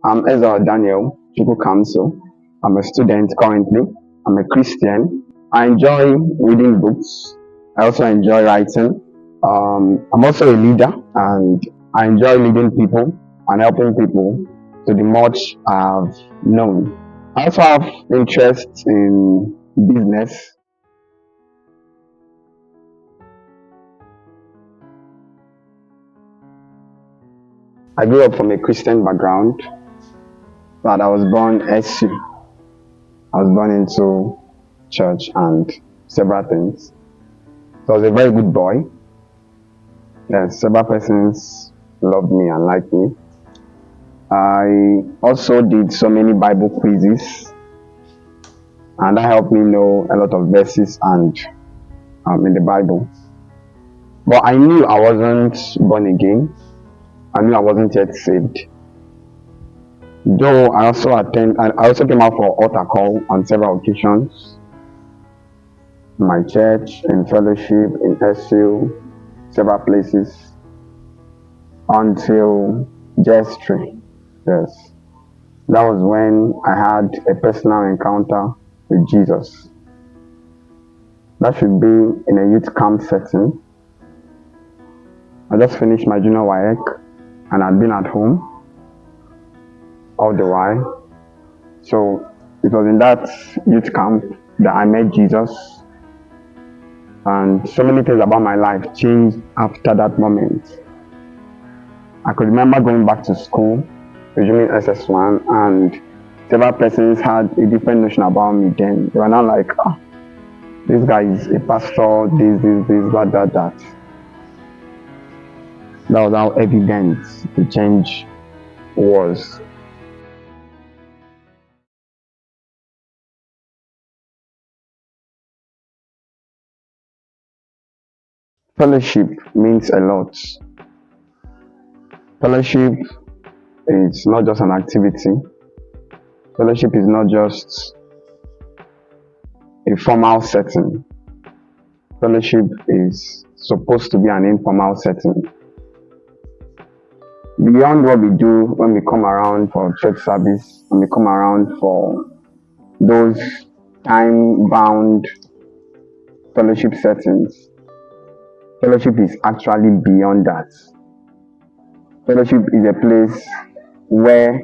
I'm Ezra Daniel Chuku Council. I'm a student currently. I'm a Christian. I enjoy reading books. I also enjoy writing. I'm also a leader and I enjoy leading people and helping people to the much I've known. I also have interest in business. I grew up from a Christian background, but I was born SU. I was born into church and several things. So I was a very good boy. Yes, several persons loved me and liked me. I also did so many Bible quizzes, and that helped me know a lot of verses and in the Bible. But I knew I wasn't born again. I knew I wasn't yet saved. Though I also came out for altar call on several occasions. In my church, in fellowship, in SU, several places, until J3. Yes. That was when I had a personal encounter with Jesus. That should be in a youth camp setting. I just finished my junior UNEC and I'd been at home all the while. So it was in that youth camp that I met Jesus, and so many things about my life changed after that moment. I could remember going back to school, resuming SS1, and several persons had a different notion about me then. They were not like, this guy is a pastor, this, that. That was how evident the change was. Fellowship means a lot. Fellowship is not just an activity. Fellowship is not just a formal setting. Fellowship is supposed to be an informal setting. Beyond what we do when we come around for church service, when we come around for those time-bound fellowship settings, fellowship is actually beyond that. Fellowship is a place where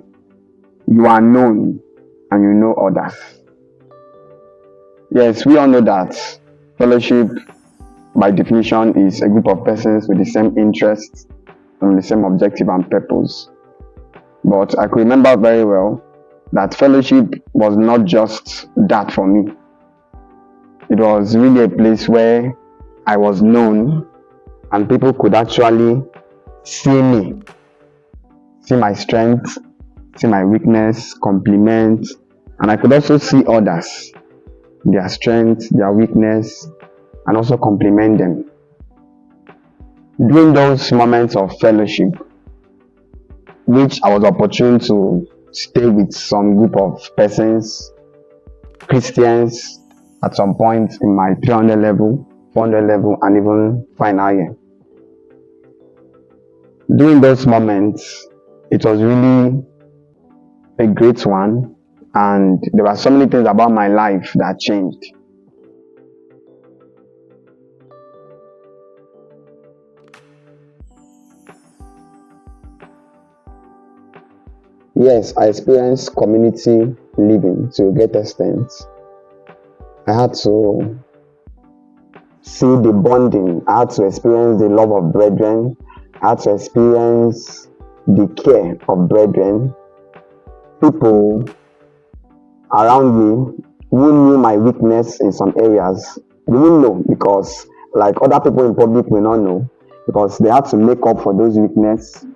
you are known and you know others. Yes, we all know that fellowship, by definition, is a group of persons with the same interests and the same objective and purpose. But I could remember very well that fellowship was not just that for me. It was really a place where I was known and people could actually see me, see my strength, see my weakness, compliment, and I could also see others, their strength, their weakness, and also compliment them. During those moments of fellowship, which I was opportune to stay with some group of persons, Christians, at some point in my 300 level, 400 level, and even final year. During those moments, it was really a great one, and there were so many things about my life that changed. Yes, I experienced community living to a great extent. I had to see the bonding, I had to experience the love of brethren, I had to experience the care of brethren. People around me who knew my weakness in some areas, they didn't know, because like other people in public will not know, because they had to make up for those weaknesses.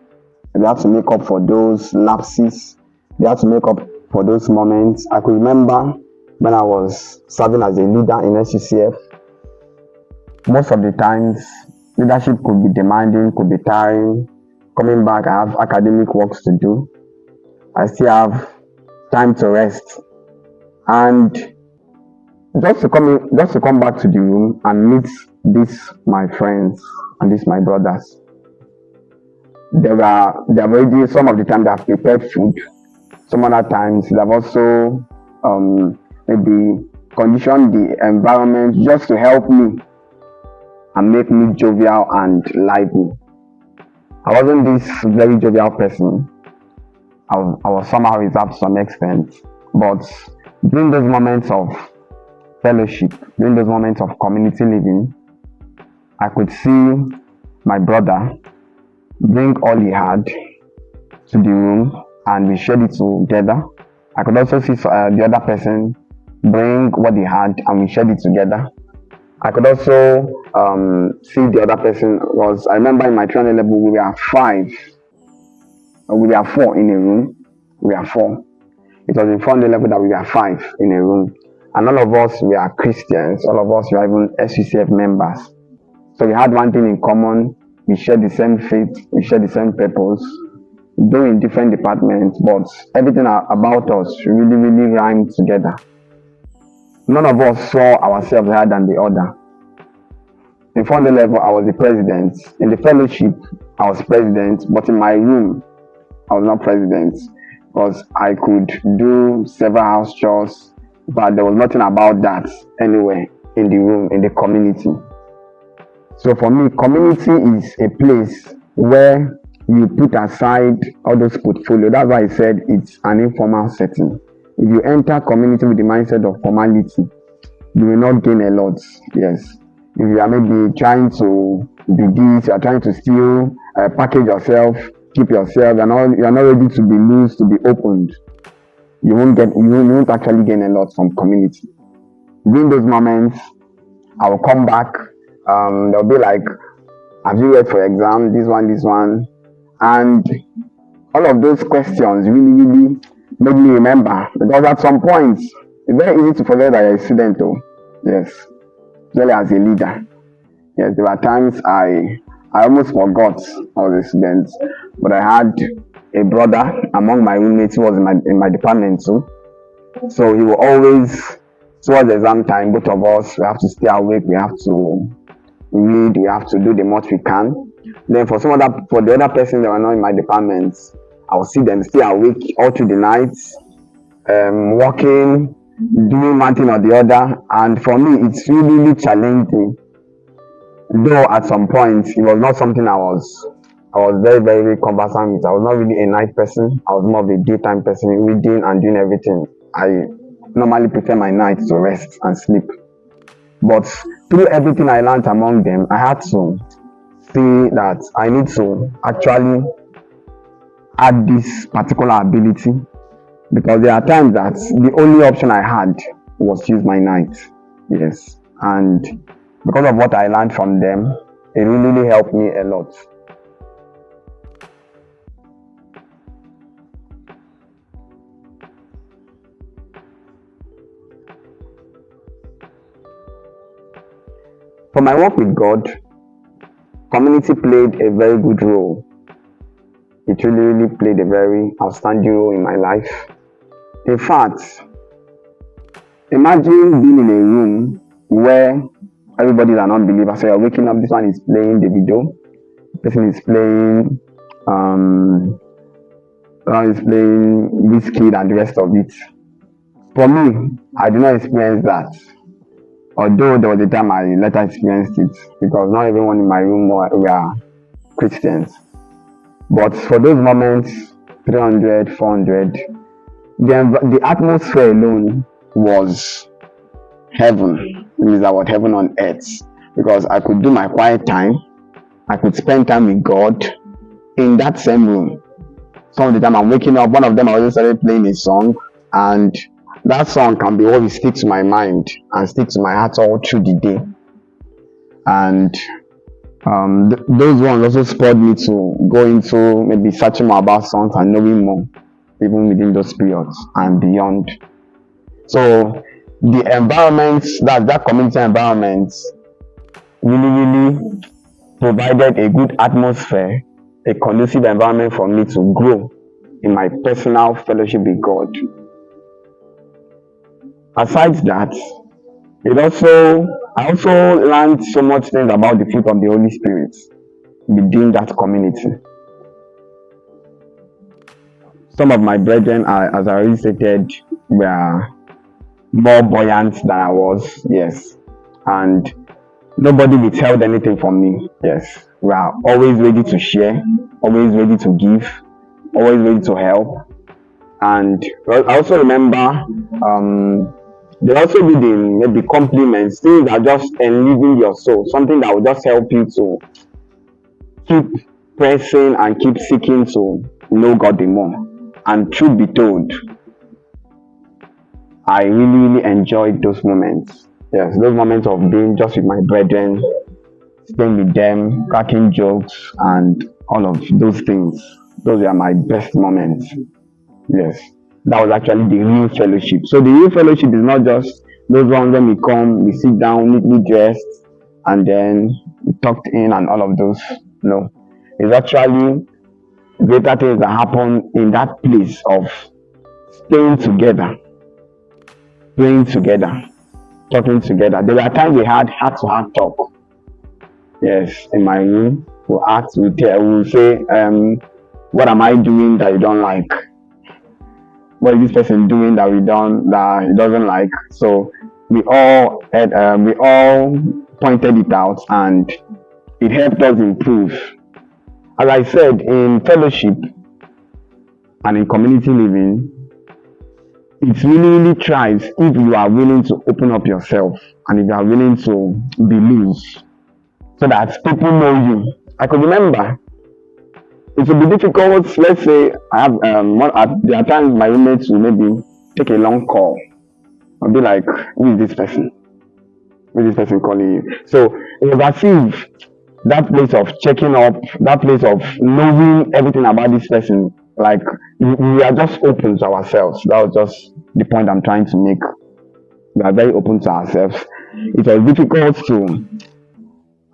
They had to make up for those lapses. They had to make up for those moments. I could remember when I was serving as a leader in SUCF, most of the times leadership could be demanding, could be tiring. Coming back, I have academic works to do. I still have time to rest. And just to come back to the room and meet these my friends and these my brothers. They have already, some of the time they have prepared food. Some other times they have also maybe conditioned the environment just to help me and make me jovial and lively. I wasn't this very jovial person. I was somehow reserved to some extent, but during those moments of fellowship, during those moments of community living, I could see my brother bring all he had to the room and we shared it together. I could also see the other person bring what he had and we shared it together. I could also see the other person was, I remember in my 300 level, we were 5, we were 4 in a room. We were 4. It was in 400 level that we were 5 in a room. And all of us were Christians, all of us were even SUCF members. So we had one thing in common, we shared the same faith, we shared the same purpose, though in different departments, but everything about us really, really rhymed together. None of us saw ourselves higher than the other. In 400 level, I was the president. In the fellowship, I was president, but in my room, I was not president because I could do several house chores, but there was nothing about that anywhere in the room, in the community. So for me, community is a place where you put aside all those portfolio. That's why I said it's an informal setting. If you enter community with the mindset of formality, you will not gain a lot. Yes. If you are maybe trying to do this, you are trying to still package yourself, keep yourself, you are not ready to be loose, to be opened, you won't actually gain a lot from community. During those moments, I will come back, they'll be like, have you read for exam, this one, and all of those questions really made me remember, because at some point, it's very easy to forget that you're a student though. Yes, especially as a leader. Yes, there were times I almost forgot I was a student, but I had a brother among my roommates who was in my department too. So he will always, towards exam time, both of us, we have to stay awake, we have to read, we have to do the most we can. Then for the other person that were not in my department, I will see them stay awake all through the night, working, doing one thing or the other. And for me, it's really challenging. Though at some point, it was not something I was very, very conversant with. I was not really a night person. I was more of a daytime person, reading and doing everything. I normally prefer my night to rest and sleep. But through everything I learned among them, I had to see that I need to actually add this particular ability, because there are times that the only option I had was to use my night. Yes. And because of what I learned from them, it really helped me a lot. For my work with God, community played a very good role. It really played a very outstanding role in my life. In fact, imagine being in a room where everybody is an unbeliever. So you're waking up, this one is playing the video, this person is playing Whiskey and the rest of it. For me, I did not experience that. Although there was a time I later experienced it, because not everyone in my room were Christians. But for those moments, 300, 400, the atmosphere alone was heaven. It means that was heaven on earth, because I could do my quiet time, I could spend time with God in that same room. Some of the time I'm waking up, one of them I already started playing a song, and that song can be what will stick to my mind and stick to my heart all through the day. And those ones also spurred me to go into maybe searching more about songs and knowing more, even within those periods and beyond. So the environment, that community environment, really provided a good atmosphere, a conducive environment for me to grow in my personal fellowship with God. Aside that, I also learned so much things about the fruit of the Holy Spirit within that community. Some of my brethren, are, as I already stated, were more buoyant than I was, yes. And nobody withheld anything from me, yes. We are always ready to share, always ready to give, always ready to help. And I also remember they also did maybe compliments, things that just enliven your soul, something that will just help you to keep pressing and keep seeking to know God the more. And truth be told, I really enjoyed those moments. Yes, those moments of being just with my brethren, staying with them, cracking jokes, and all of those things. Those are my best moments. Yes, that was actually the real fellowship. So the real fellowship is not just those ones when we come, we sit down, neatly dressed, and then we tucked in and all of those. No, it's actually greater things that happen in that place of staying together, praying together, talking together. There were times we had heart-to-heart talk. Yes, in my room, we'll say, what am I doing that you don't like? What is this person doing that he doesn't like? So we all pointed it out, and it helped us improve. As I said, in fellowship and in community living, it really thrives if you are willing to open up yourself and if you are willing to be loose, so that people know you. I could remember it would be difficult. Let's say I have there are times my roommates will maybe take a long call. I'll be like, who is this person? Who is this person calling you? So it was as if that place of checking up, that place of knowing everything about this person, like we are just open to ourselves. That was just the point I'm trying to make. We are very open to ourselves. It was difficult to,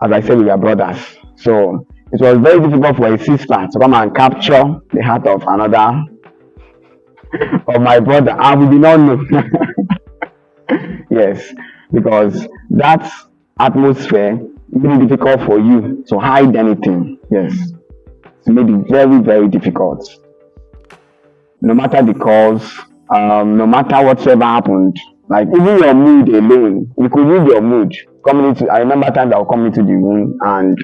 as I said, we are brothers. So it was very difficult for a sister to come and capture the heart of another, of my brother. I we did not know. Yes, because that atmosphere made it difficult for you to hide anything. Yes, it made it very, very difficult. No matter the cause, no matter whatsoever happened, like even your mood alone, you could read your mood. I remember times I would come into the room and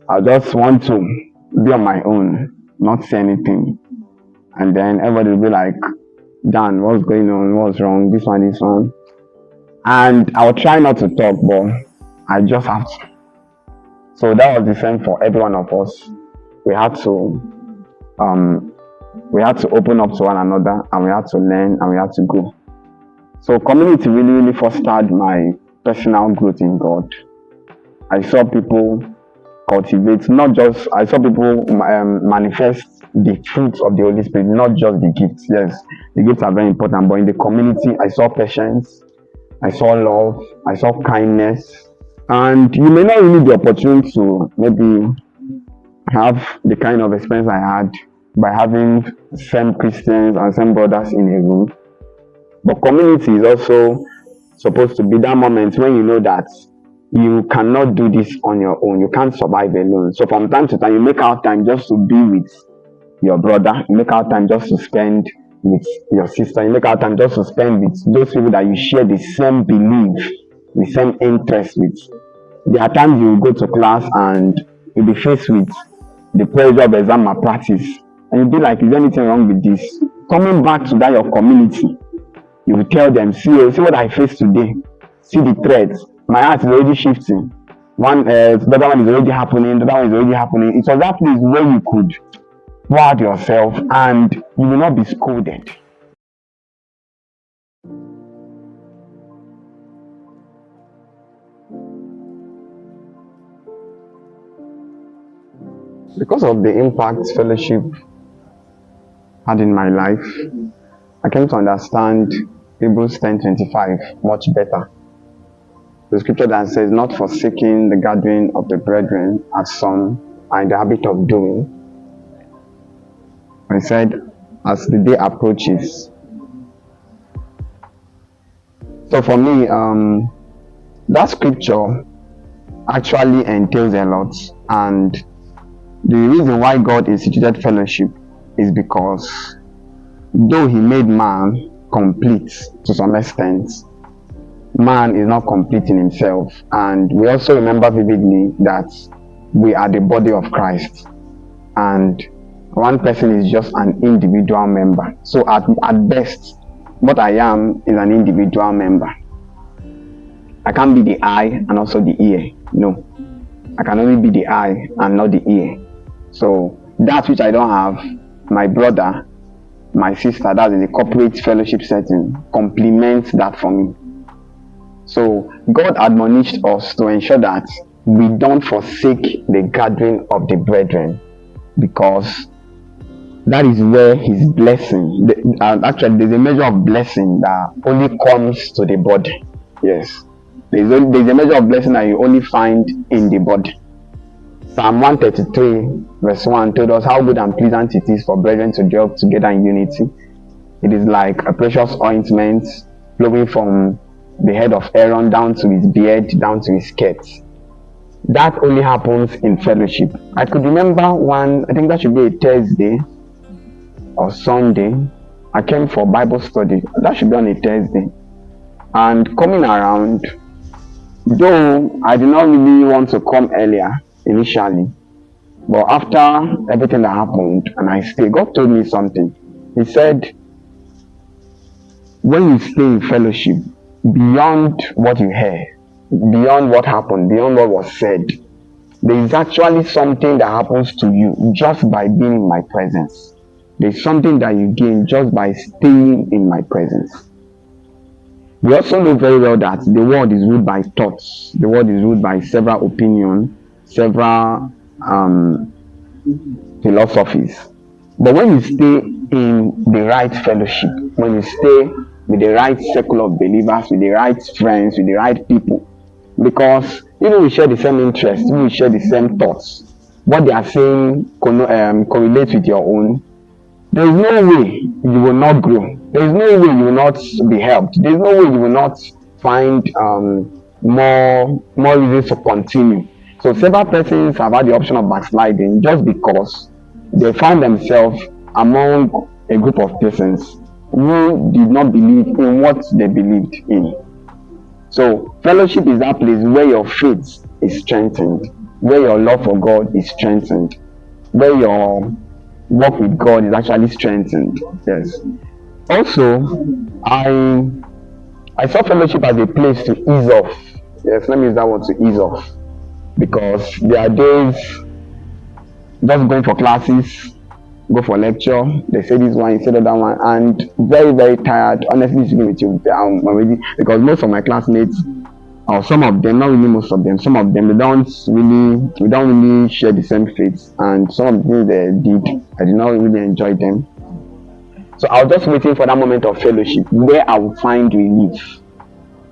I just want to be on my own, not say anything. And then everybody will be like, Dan, what's going on? What's wrong? This one. And I'll try not to talk, but I just have to. So that was the same for every one of us. We had to open up to one another, and we had to learn, and we had to grow. So community really fostered my personal growth in God. I saw people cultivate, I saw people manifest the fruits of the Holy Spirit, not just the gifts. Yes, the gifts are very important, but in the community, I saw patience, I saw love, I saw kindness, and you may not really need the opportunity to maybe have the kind of experience I had by having same Christians and same brothers in a room. But community is also supposed to be that moment when you know that you cannot do this on your own. You can't survive alone. So from time to time, you make out time just to be with your brother. You make out time just to spend with your sister. You make out time just to spend with those people that you share the same belief, the same interest with. There are times you go to class and you'll be faced with the pressure of exam malpractice. And you'll be like, is there anything wrong with this? Coming back to that your community, you will tell them, see what I faced today. See the threats. My heart is already shifting. The other one is already happening. The other one is already happening. It was that place where you could pour out yourself and you will not be scolded. Because of the impact fellowship had in my life, I came to understand Hebrews 10:25 much better. The scripture that says, not forsaking the gathering of the brethren, as some are in the habit of doing. I said, as the day approaches. So for me, that scripture actually entails a lot. And the reason why God instituted fellowship is because though he made man complete to some extent, man is not complete in himself. And we also remember vividly that we are the body of Christ, and one person is just an individual member. So at best, what I am is an individual member. I can't be the eye and also the ear. No, I can only be the eye and not the ear. So that which I don't have, my brother, my sister, that's in the corporate fellowship setting, complements that for me. So God admonished us to ensure that we don't forsake the gathering of the brethren, because that is where his blessing, actually there's a measure of blessing that only comes to the body. Yes, there's a measure of blessing that you only find in the body. Psalm 133 verse 1 told us how good and pleasant it is for brethren to dwell together in unity. It is like a precious ointment flowing from the head of Aaron down to his beard, down to his skirts. That only happens in fellowship. I could remember one, I think that should be a Thursday or Sunday, I came for Bible study. That should be on a Thursday. And coming around, though I did not really want to come earlier initially, but after everything that happened and I stayed, God told me something. He said, when you stay in fellowship, beyond what you heard, beyond what happened, beyond what was said, there is actually something that happens to you just by being in my presence. There's something that you gain just by staying in my presence. We also know very well that the world is ruled by thoughts. The world is ruled by several opinions, several philosophies. But when you stay in the right fellowship, when you stay with the right circle of believers, with the right friends, with the right people, because even we share the same interests, we share the same thoughts, what they are saying correlates with your own, there is no way you will not grow. There is no way you will not be helped. There is no way you will not find more reasons to continue. So several persons have had the option of backsliding just because they found themselves among a group of persons who did not believe in what they believed in. So fellowship is that place where your faith is strengthened, where your love for God is strengthened, where your work with God is actually strengthened. Yes. Also, I saw fellowship as a place to ease off. Yes, let me use that word, to ease off, because there are days just going for classes, go for lecture, they say this one, you say that one, and very, very tired. Honestly speaking with you, I'm already, because most of my classmates, or some of them, not really most of them, some of them, we don't really share the same faith, and some of the things they did, I did not really enjoy them. So I was just waiting for that moment of fellowship where I would find relief,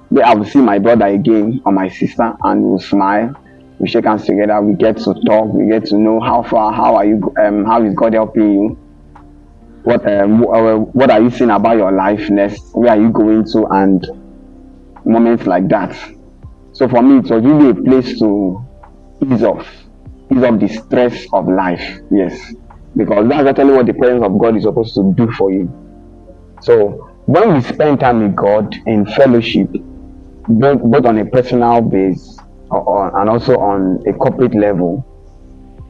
where I would see my brother again or my sister, and we will smile, we shake hands together, we get to talk, we get to know how far, how are you, how is God helping you, what are you seeing about your life next, where are you going to, and moments like that. So for me, it was really a place to ease off the stress of life. Yes, because that's actually what the presence of God is supposed to do for you. So when we spend time with God in fellowship, both on a personal base and also on a corporate level,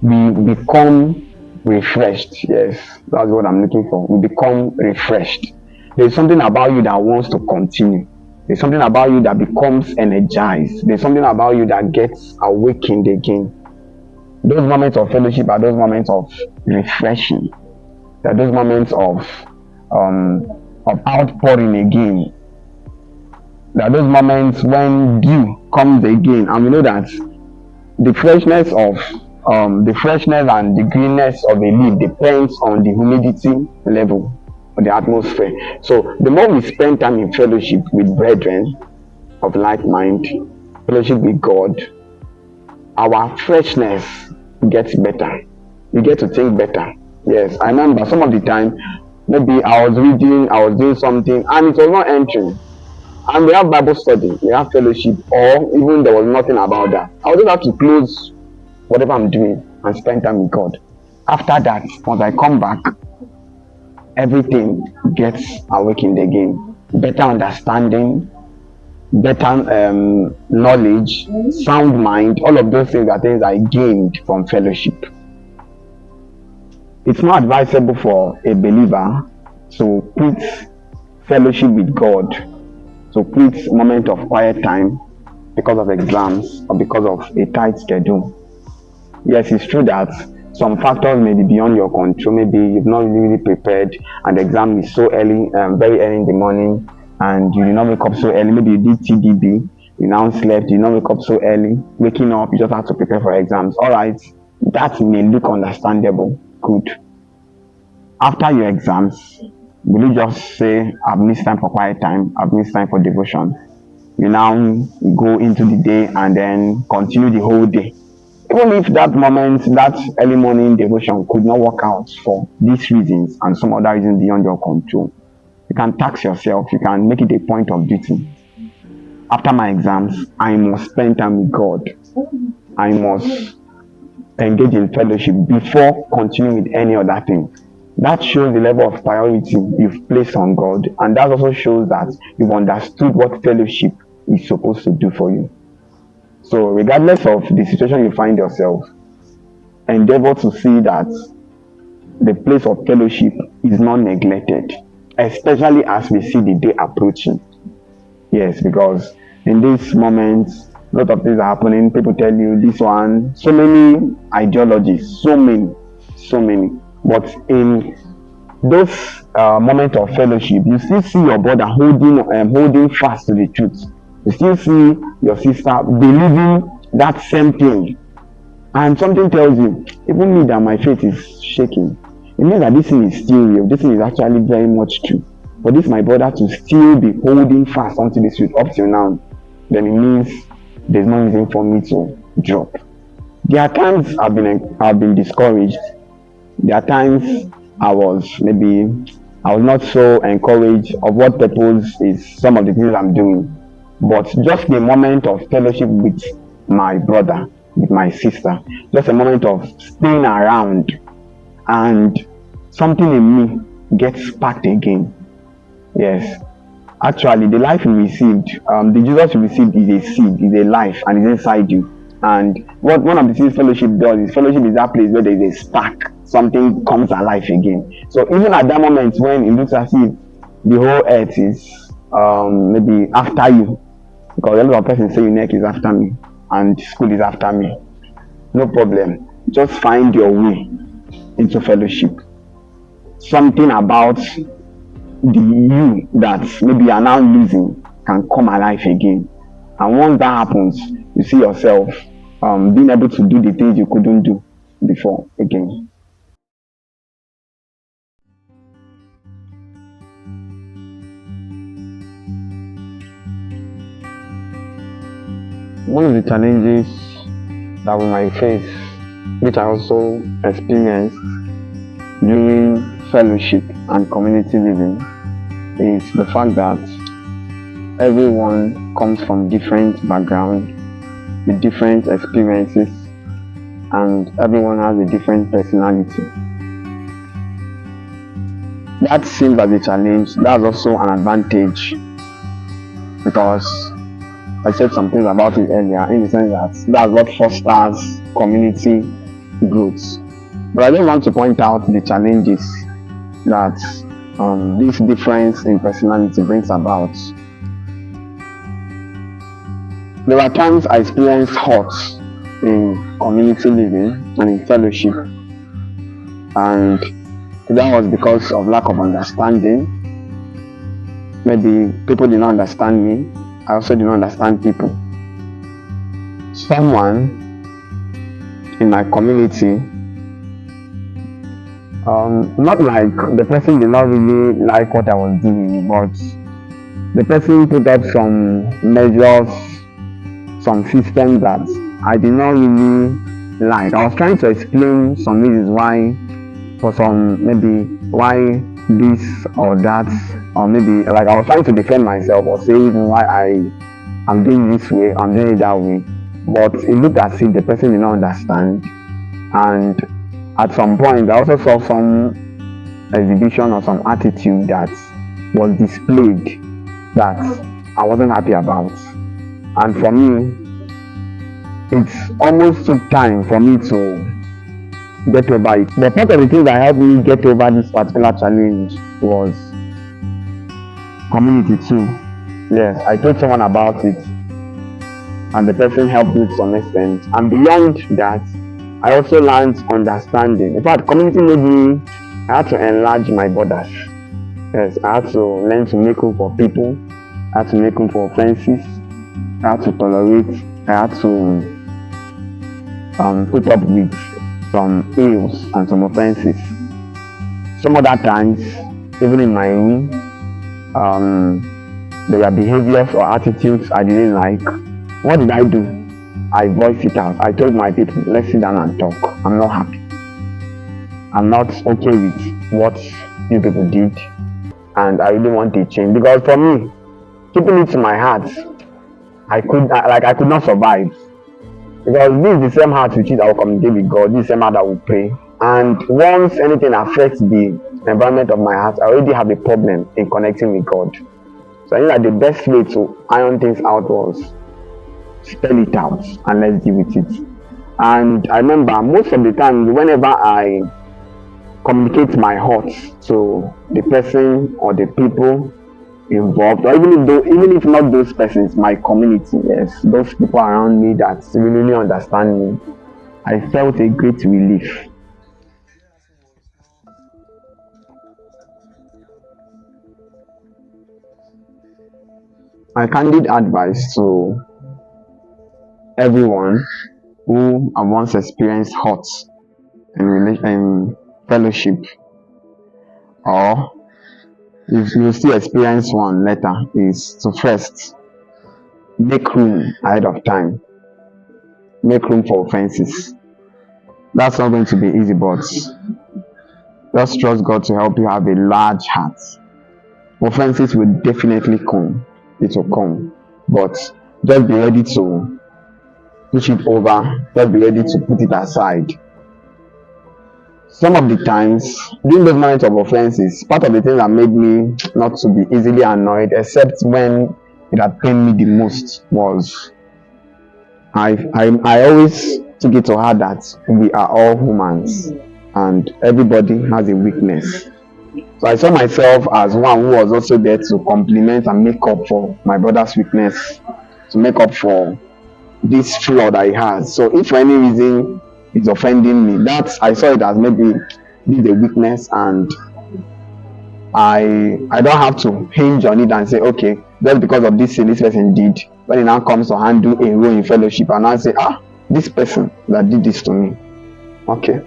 we become refreshed. Yes, that's what I'm looking for. We become refreshed. There's something about you that wants to continue. There's something about you that becomes energized. There's something about you that gets awakened again. Those moments of fellowship are those moments of refreshing. They're those moments of outpouring again. There are those moments when dew comes again, and we know that the freshness and the greenness of a leaf depends on the humidity level of the atmosphere. So the more we spend time in fellowship with brethren of like mind, fellowship with God, our freshness gets better. We get to think better. Yes, I remember some of the time, maybe I was doing something, and it was not entering. And we have Bible study, we have fellowship, or even there was nothing about that. I would just have to close whatever I'm doing and spend time with God. After that, once I come back, everything gets awakened again. Better understanding, better knowledge, sound mind, all of those things are things I gained from fellowship. It's not advisable for a believer to quit fellowship with God, to quit moment of quiet time because of exams or because of a tight schedule. Yes, it's true that some factors may be beyond your control. Maybe you've not really prepared and the exam is so early, very early in the morning, and you did not wake up so early. Maybe you did TDB, you now slept, you did not wake up so early. Waking up, you just have to prepare for exams. All right, that may look understandable. Good. After your exams, will you just say, I've missed time for quiet time, I've missed time for devotion? You now go into the day and then continue the whole day. Even if that moment, that early morning devotion could not work out for these reasons and some other reasons beyond your control, you can tax yourself, you can make it a point of duty. After my exams, I must spend time with God. I must engage in fellowship before continuing with any other thing. That shows the level of priority you've placed on God, and that also shows that you've understood what fellowship is supposed to do for you. So regardless of the situation you find yourself, endeavor to see that the place of fellowship is not neglected, especially as we see the day approaching. Yes, because in this moment, a lot of things are happening. People tell you this one, so many ideologies, so many. But in those moments of fellowship, you still see your brother holding fast to the truth. You still see your sister believing that same thing, and something tells you, even me, that my faith is shaking. It means that this thing is still real. This thing is actually very much true. For this my brother to still be holding fast onto this truth up till now, then it means there's no reason for me to drop. There are times I've been discouraged. There are times I was not so encouraged of what purpose is some of the things I'm doing. But just the moment of fellowship with my brother, with my sister, just a moment of staying around, and something in me gets sparked again. Yes, actually, the life you received, the Jesus you received is a seed, is a life, and is inside you. And what one of the things fellowship does is fellowship is that place where there is a spark, something comes alive again. So even at that moment when it looks as if the whole earth is maybe after you, because a lot of persons say UNEC is after me and school is after me, no problem. Just find your way into fellowship. Something about the you that maybe you are now losing can come alive again. And once that happens, you see yourself being able to do the things you couldn't do before again. One of the challenges that we might face, which I also experienced during fellowship and community living, is the fact that everyone comes from different backgrounds with different experiences, and everyone has a different personality. That seems as a challenge. That's also an advantage, because I said some things about it earlier, in the sense that that's what fosters community growth. But I just want to point out the challenges that this difference in personality brings about. There are times I experienced hurt in community living and in fellowship, and that was because of lack of understanding. Maybe people did not understand me. I also did not understand people. Someone in my community, not like the person did not really like what I was doing, but the person put up some measures, some systems that I did not really like. I was trying to explain some reasons why, for some maybe why this or that, or maybe like I was trying to defend myself or say why I'm doing this way, I'm doing it that way. But it looked as if the person did not understand, and at some point I also saw some exhibition or some attitude that was displayed that I wasn't happy about. And for me, it almost took time for me to get over it. But part of the thing that helped me get over this particular challenge was community too. Yes, I told someone about it, and the person helped me to some extent. And beyond that, I also learned understanding. In fact, community made me, I had to enlarge my borders. Yes, I had to learn to make room for people. I had to make room for offenses. I had to tolerate. I had to put up with some ills and some offenses. Some other times, even in my room, there were behaviors or attitudes I didn't like. What did I do? I voiced it out. I told my people, let's sit down and talk. I'm not happy. I'm not okay with what you people did, and I really want a change. Because for me, keeping it to my heart, I could not survive. Because this is the same heart with which I will communicate with God. This is the same heart I will pray. And once anything affects the environment of my heart, I already have a problem in connecting with God. So I think that the best way to iron things out was spell it out and let's deal with it. And I remember most of the time, whenever I communicate my heart to the person or the people involved, or even if not those persons, my community, yes, those people around me that really understand me, I felt a great relief. My candid advice to everyone who have once experienced hurt in fellowship, or if you still experience one later, is to first make room ahead of time. Make room for offenses. That's not going to be easy, but just trust God to help you have a large heart. Offenses will definitely come. It will come. But just be ready to push it over. Just be ready to put it aside. Some of the times, during those moments of offenses, part of the thing that made me not to be easily annoyed, except when it had pained me the most, was I always took it to heart that we are all humans and everybody has a weakness. So I saw myself as one who was also there to complement and make up for my brother's weakness, to make up for this flaw that he has. So if for any reason it's offending me, that I saw it as maybe this is a weakness, and I don't have to hinge on it and say, okay, just because of this thing this person did, when it now comes to handle a role in fellowship, and I say, this person that did this to me, okay,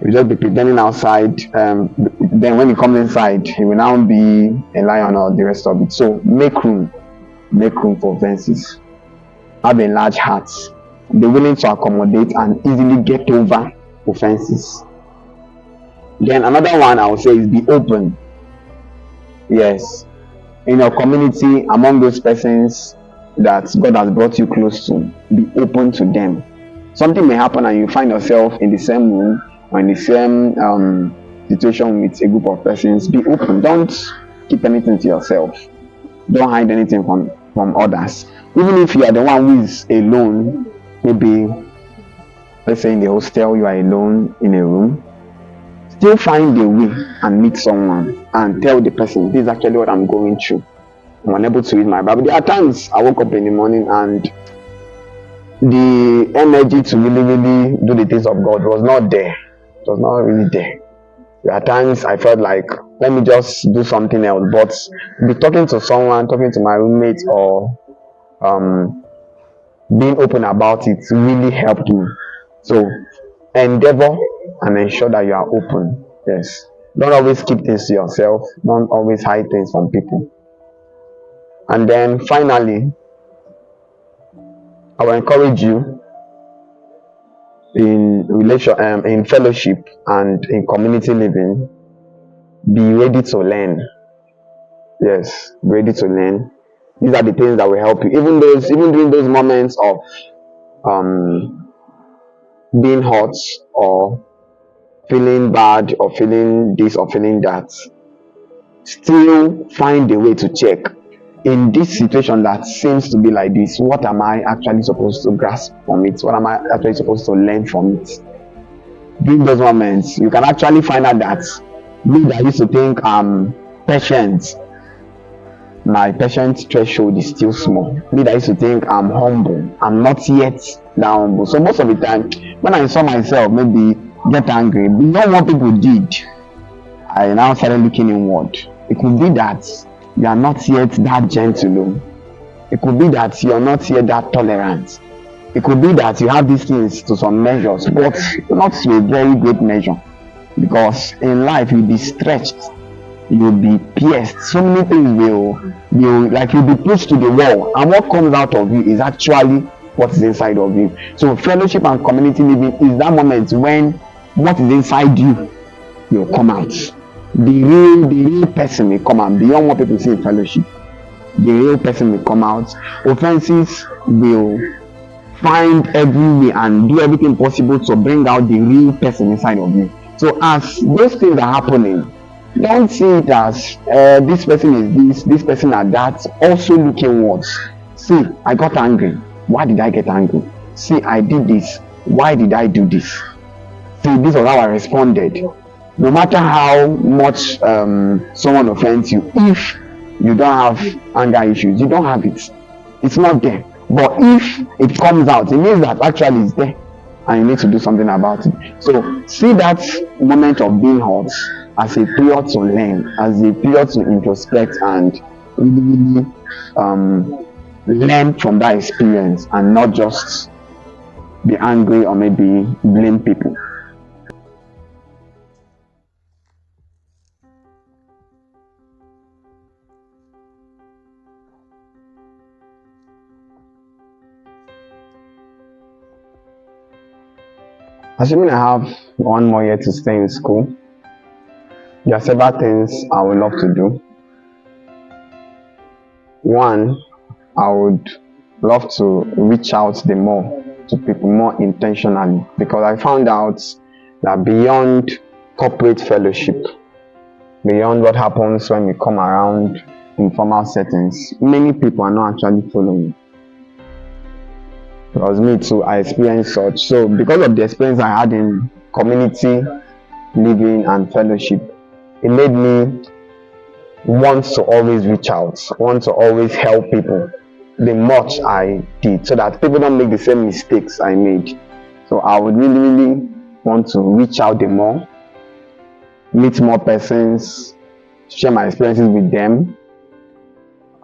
he will just be pretending outside, then when he comes inside, he will now be a lion or the rest of it. So make room for offenses. Have a large heart. Be willing to accommodate and easily get over offenses. Then another one I would say is be open. Yes, in your community, among those persons that God has brought you close to, be open to them. Something may happen and you find yourself in the same room or in the same situation with a group of persons. Be open. Don't keep anything to yourself. Don't hide anything from others. Even if you are the one who is alone, maybe let's say in the hostel you are alone in a room, still find a way and meet someone and tell the person, this is actually what I'm going through. I'm unable to read my Bible. There are times I woke up in the morning and the energy to really do the things of God was not there. It was not really there. There are times I felt like, let me just do something else. But be talking to someone, talking to my roommate, or being open about it really helped me. So endeavor and ensure that you are open. Yes. Don't always keep things to yourself. Don't always hide things from people. And then finally, I will encourage you in fellowship and in community living, be ready to learn. Yes, ready to learn. These are the things that will help you. Even during those moments of being hurt or feeling bad or feeling this or feeling that, still find a way to check in this situation that seems to be like this, what am I actually supposed to grasp from it? What am I actually supposed to learn from it? During those moments, you can actually find out that me that used to think I'm patient, my patience threshold is still small. Me that used to think I'm humble, I'm not yet that humble. So most of the time, when I saw myself maybe get angry beyond what people did, I now started looking inward. It could be that you are not yet that gentle. It could be that you are not yet that tolerant. It could be that you have these things to some measures, but not to a very great measure. Because in life you'll be stretched, you'll be pierced. So many things will like you'll be pushed to the wall, and what comes out of you is actually what is inside of you. So fellowship and community living is that moment when what is inside you will come out. The real person will come out beyond what people see in fellowship. The real person will come out. Offenses will find every way and do everything possible to bring out the real person inside of you. So as those things are happening, don't see it as this person is this person are that. Also look inwards. See, I got angry. Why did I get angry? See, I did this. Why did I do this? See, this was how I responded. No matter how much someone offends you, if you don't have anger issues, you don't have it. It's not there. But if it comes out, it means that actually it's there and you need to do something about it. So see that moment of being hurt as a period to learn, as a period to introspect and really learn from that experience, and not just be angry or maybe blame people. Assuming I have 1 more year to stay in school, there are several things I would love to do. One, I would love to reach out to people more intentionally, because I found out that beyond corporate fellowship, beyond what happens when we come around informal settings, many people are not actually following. Because me too, I experienced such. So because of the experience I had in community living and fellowship, it made me want to always reach out, want to always help people the much I did, so that people don't make the same mistakes I made. So I would really want to reach out the more, meet more persons, share my experiences with them,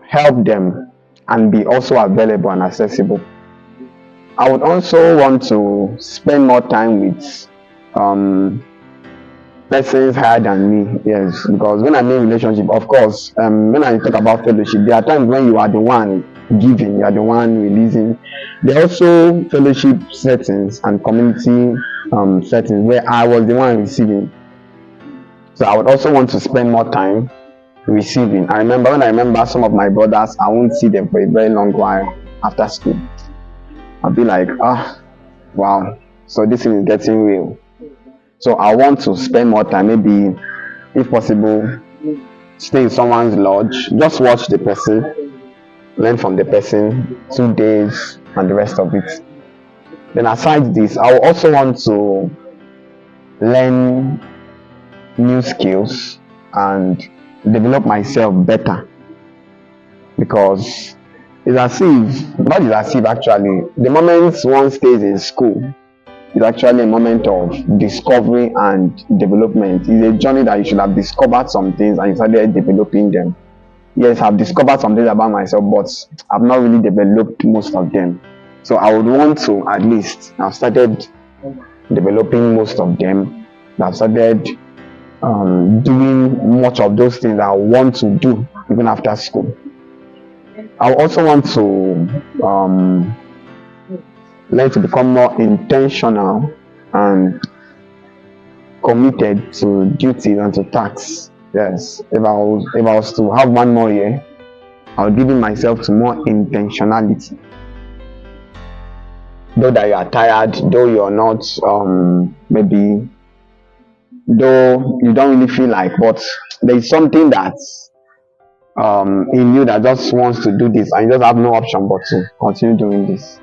help them, and be also available and accessible. I would also want to spend more time with persons higher than me. Yes, because when I'm in relationship, of course, when I talk about fellowship, there are times when you are the one giving, you are the one releasing. There are also fellowship settings and community settings where I was the one receiving. So I would also want to spend more time receiving. I remember some of my brothers, I won't see them for a very long while after school. I'll be like, wow, so this thing is getting real. So I want to spend more time, maybe if possible, stay in someone's lodge, just watch the person, learn from the person 2 days and the rest of it. Then aside this, I will also want to learn new skills and develop myself better, because actually, the moment one stays in school is actually a moment of discovery and development. It's a journey that you should have discovered some things and you started developing them. Yes, I've discovered some things about myself, but I've not really developed most of them. So I would want to at least have started developing most of them. I've started doing much of those things that I want to do even after school. I also want to learn to become more intentional and committed to duties and to tasks. Yes, if I was to have 1 more year, I would give myself to more intentionality. Though that you are tired, though you're not maybe though you don't really feel like, but there's something that in you that just wants to do this, and you just have no option but to continue doing this.